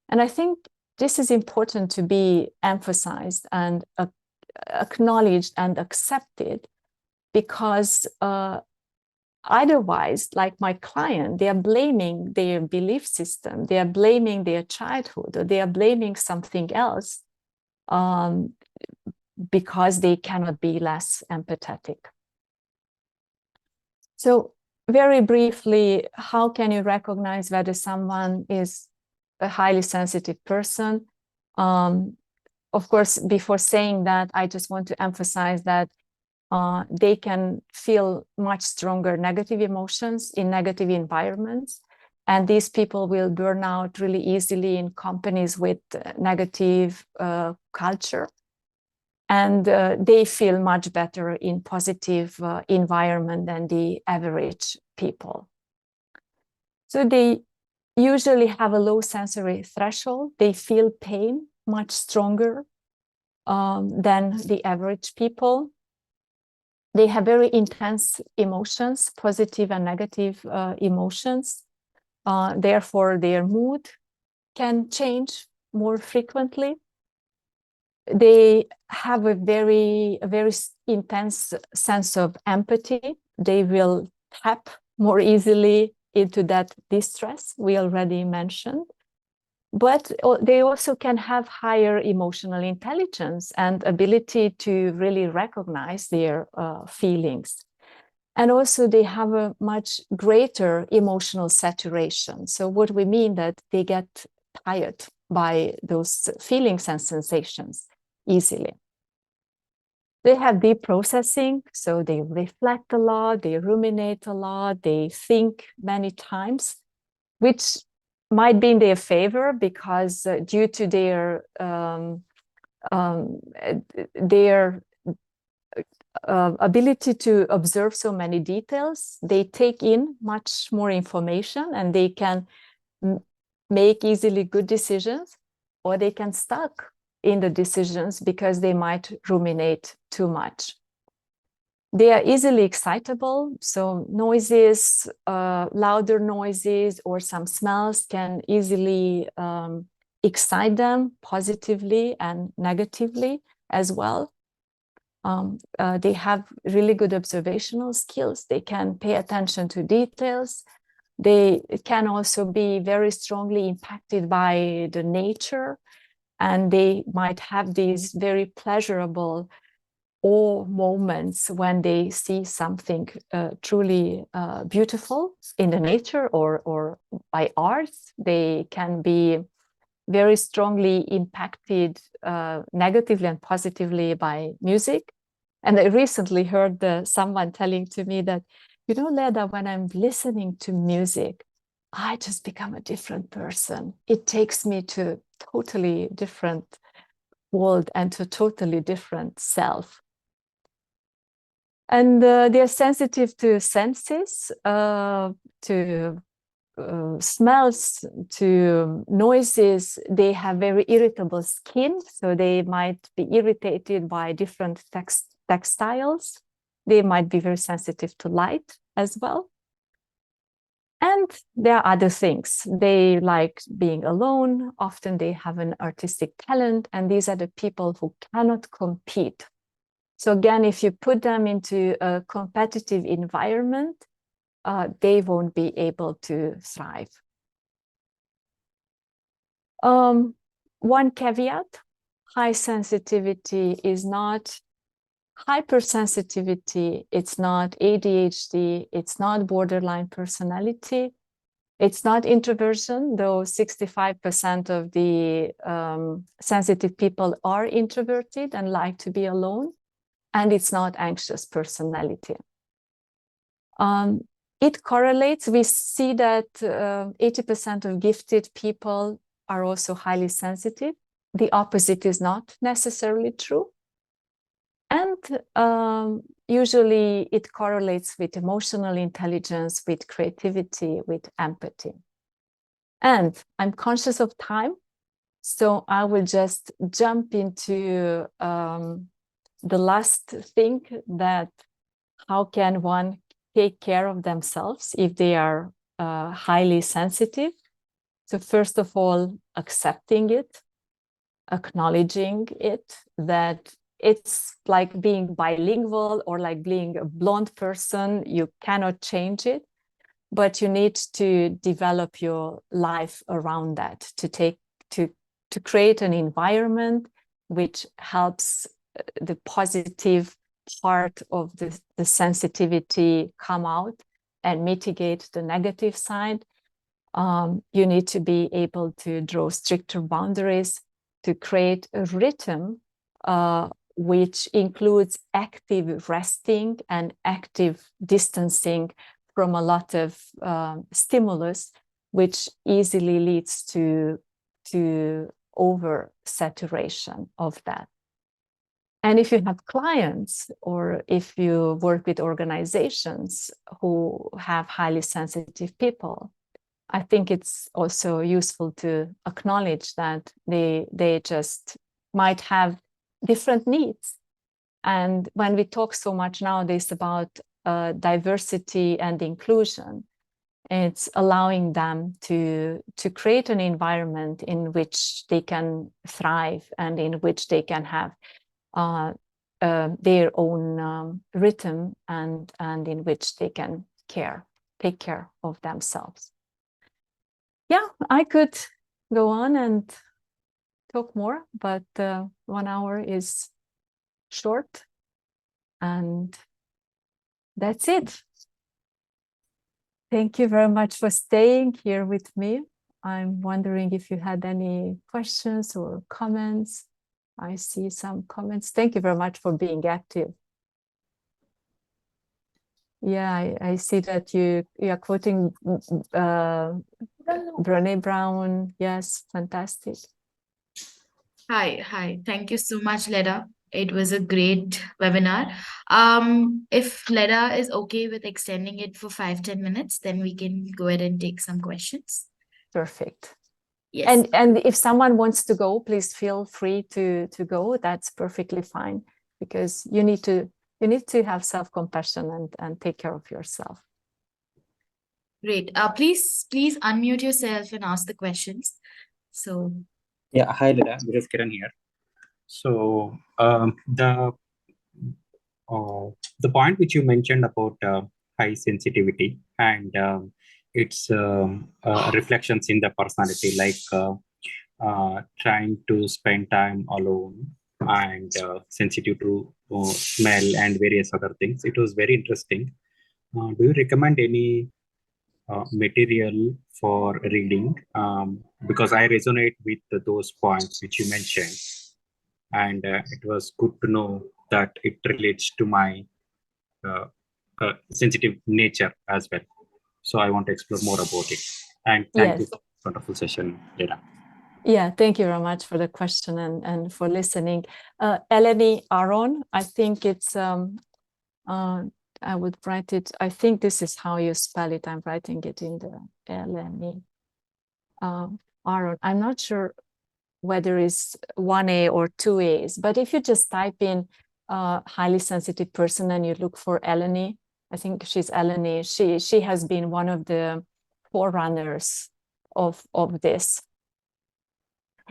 And I think this is important to be emphasized and acknowledged and accepted, because otherwise, like my client, they are blaming their belief system, they are blaming their childhood, or they are blaming something else because they cannot be less empathetic. So very briefly, how can you recognize whether someone is a highly sensitive person? Of course, before saying that, I just want to emphasize that they can feel much stronger negative emotions in negative environments. And these people will burn out really easily in companies with negative culture. And they feel much better in positive environment than the average people. So they usually have a low sensory threshold. They feel pain much stronger than the average people. They have very intense emotions, positive and negative emotions. Therefore, their mood can change more frequently. They have a very intense sense of empathy. They will tap more easily into that distress we already mentioned. But they also can have higher emotional intelligence and ability to really recognize their feelings. And also they have a much greater emotional saturation. So what we mean that they get tired by those feelings and sensations easily. They have deep processing, so they reflect a lot, they ruminate a lot, they think many times, which might be in their favor, because due to their ability to observe so many details, they take in much more information and they can make easily good decisions, or they can stuck in the decisions because they might ruminate too much. They are easily excitable, so noises, louder noises, or some smells can easily excite them positively and negatively as well. They have really good observational skills. They can pay attention to details. They can also be very strongly impacted by the nature, and they might have these very pleasurable awe moments when they see something truly beautiful in the nature or by art. They can be very strongly impacted negatively and positively by music. And I recently heard someone telling to me that You know, Leda, when I'm listening to music, I just become a different person. It takes me to a totally different world and to a totally different self. And they're sensitive to senses, to smells, to noises. They have very irritable skin, so they might be irritated by different textiles. They might be very sensitive to light as well. And there are other things. They like being alone. Often they have an artistic talent, and these are the people who cannot compete. So again, if you put them into a competitive environment, they won't be able to thrive. One caveat, high sensitivity is not hypersensitivity, it's not ADHD, it's not borderline personality, it's not introversion, though 65% of the sensitive people are introverted and like to be alone, and it's not anxious personality. It correlates. We see that 80% of gifted people are also highly sensitive. The opposite is not necessarily true. And usually it correlates with emotional intelligence, with creativity, with empathy. And I'm conscious of time, so I will just jump into the last thing, that how can one take care of themselves if they are highly sensitive. So first of all, accepting it, acknowledging it, that it's like being bilingual or like being a blonde person. You cannot change it, but you need to develop your life around that, to create an environment which helps the positive part of the sensitivity come out and mitigate the negative side. You need to be able to draw stricter boundaries, to create a rhythm which includes active resting and active distancing from a lot of stimulus, which easily leads to oversaturation of that. And if you have clients or if you work with organizations who have highly sensitive people, I think it's also useful to acknowledge that they just might have different needs. And when we talk so much nowadays about diversity and inclusion, it's allowing them to create an environment in which they can thrive and in which they can have their own rhythm and in which they can take care of themselves. Yeah, I could go on and talk more, but 1 hour is short, and that's it. Thank you very much for staying here with me. I'm wondering if you had any questions or comments. I see some comments. Thank you very much for being active. Yeah, I see that you are quoting Brené Brown. Yes, fantastic. Hi. Thank you so much, Leda. It was a great webinar. If Leda is okay with extending it for 5-10 minutes, then we can go ahead and take some questions. Perfect. Yes. And if someone wants to go, please feel free to go. That's perfectly fine, because you need to have self-compassion and take care of yourself. Great. Please unmute yourself and ask the questions. So yeah, hi Leda, this is Kiran here. So the point which you mentioned about high sensitivity and its reflections in the personality, like trying to spend time alone and sensitive to smell and various other things. It was very interesting. Do you recommend any material for reading? Because I resonate with those points which you mentioned, and it was good to know that it relates to my sensitive nature as well. So I want to explore more about it. And thank you Yes. for this wonderful session, Leda. Yeah, thank you very much for the question and for listening. Eleni Aron, I think it's, I would write it, I think this is how you spell it. I'm writing it in the Eleni Aron. I'm not sure whether it's one A or two A's, but if you just type in highly sensitive person and you look for Eleni, I think she's Eleni, she has been one of the forerunners of this.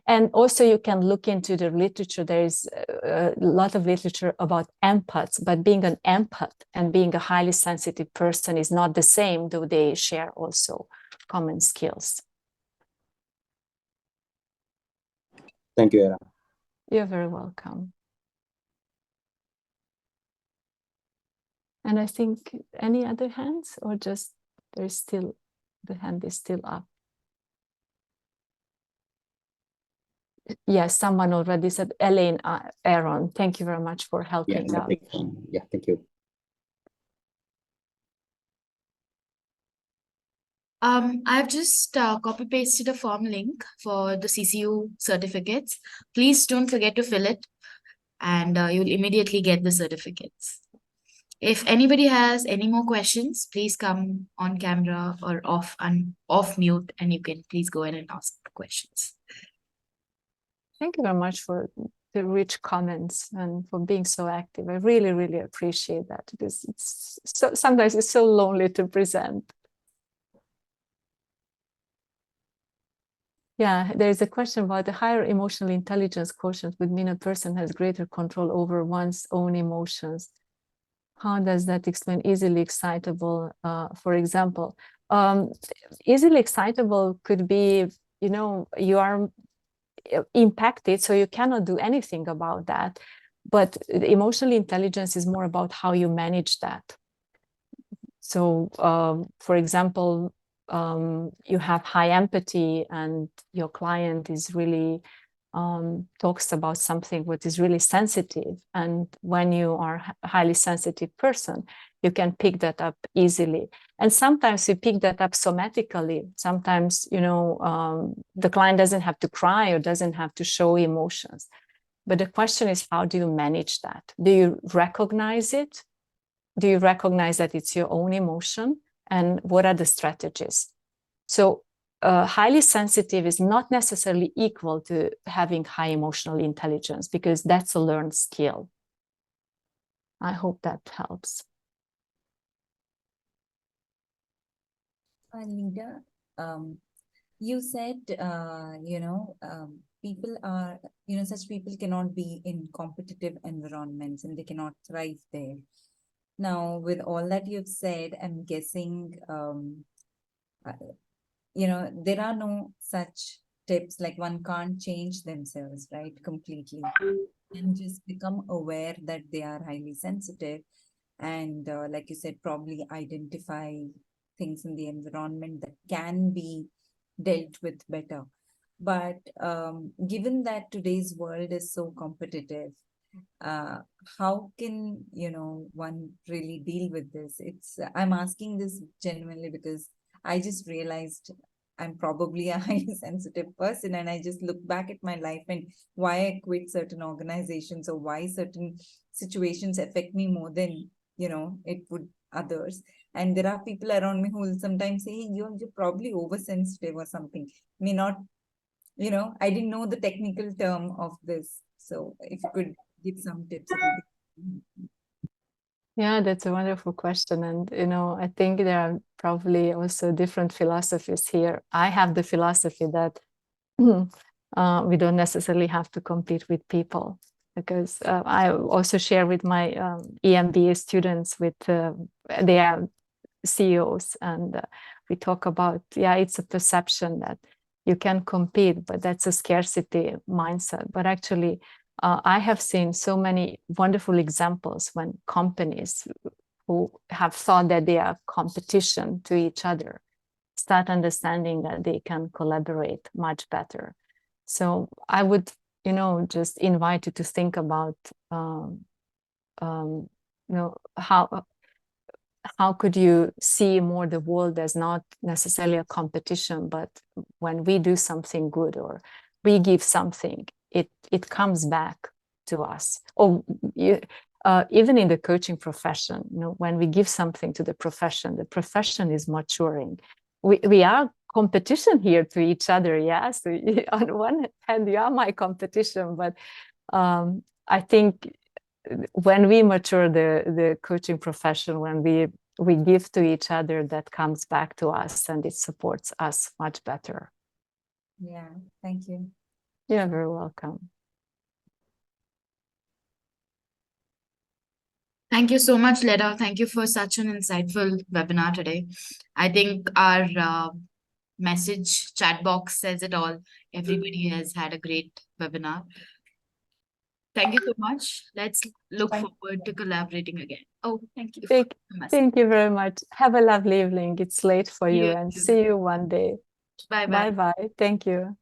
And also you can look into the literature. There is a lot of literature about empaths, but being an empath and being a highly sensitive person is not the same, though they share also common skills. Thank you, Era. You're very welcome. And I think any other hands, or just there's still, the hand is still up. Yes, someone already said, Elaine Aaron, thank you very much for helping out. Yeah, thank you. I've just copy pasted a form link for the CCU certificates. Please don't forget to fill it, and you'll immediately get the certificates. If anybody has any more questions, please come on camera or off mute, and you can please go ahead and ask the questions. Thank you very much for the rich comments and for being so active. I really, really appreciate that, because it's so, sometimes it's so lonely to present. Yeah, there's a question about the higher emotional intelligence quotient would mean a person has greater control over one's own emotions. How does that explain easily excitable, for example? Easily excitable could be, you know, you are impacted, so you cannot do anything about that. But emotional intelligence is more about how you manage that. So, for example, you have high empathy and your client is really talks about something what is really sensitive, and when you are a highly sensitive person, you can pick that up easily. And sometimes you pick that up somatically. Sometimes, you know, the client doesn't have to cry or doesn't have to show emotions, but the question is, how do you manage that? Do you recognize it? Do you recognize that it's your own emotion? And what are the strategies? So highly sensitive is not necessarily equal to having high emotional intelligence, because that's a learned skill. I hope that helps. Leda, you said, you know, people are, you know, such people cannot be in competitive environments and they cannot thrive there. Now, with all that you've said, I'm guessing, you know, there are no such tips, like one can't change themselves, right, completely, and just become aware that they are highly sensitive. And like you said, probably identify things in the environment that can be dealt with better. But given that today's world is so competitive, how can, you know, one really deal with this? I'm asking this genuinely because I just realized I'm probably a highly sensitive person, and I just look back at my life and why I quit certain organizations or why certain situations affect me more than, you know, it would others. And there are people around me who will sometimes say, hey, you're probably oversensitive or something. May not, you know, I didn't know the technical term of this. So if you could give some tips, it would be. Yeah, that's a wonderful question. And, you know, I think there are probably also different philosophies here. I have the philosophy that we don't necessarily have to compete with people, because I also share with my EMBA students with, they are CEOs, and we talk about, yeah, it's a perception that you can compete, but that's a scarcity mindset. But actually, I have seen so many wonderful examples when companies who have thought that they are competition to each other start understanding that they can collaborate much better. So I would, you know, just invite you to think about, you know, how could you see more the world as not necessarily a competition, but when we do something good or we give something, it comes back to us. Or even in the coaching profession, when we give something to the profession is maturing. We are competition here to each other, yeah. So on one hand, you are my competition, but I think when we mature the coaching profession, when we give to each other, that comes back to us and it supports us much better. Yeah, thank you. You're very welcome. Thank you so much, Leda. Thank you for such an insightful webinar today. I think our message chat box says it all. Everybody has had a great webinar. Thank you so much. Let's look forward to collaborating again. Oh, thank you. Thank you very much. Have a lovely evening. It's late for you, and too. see you one day. Bye-bye. Bye-bye. Thank you.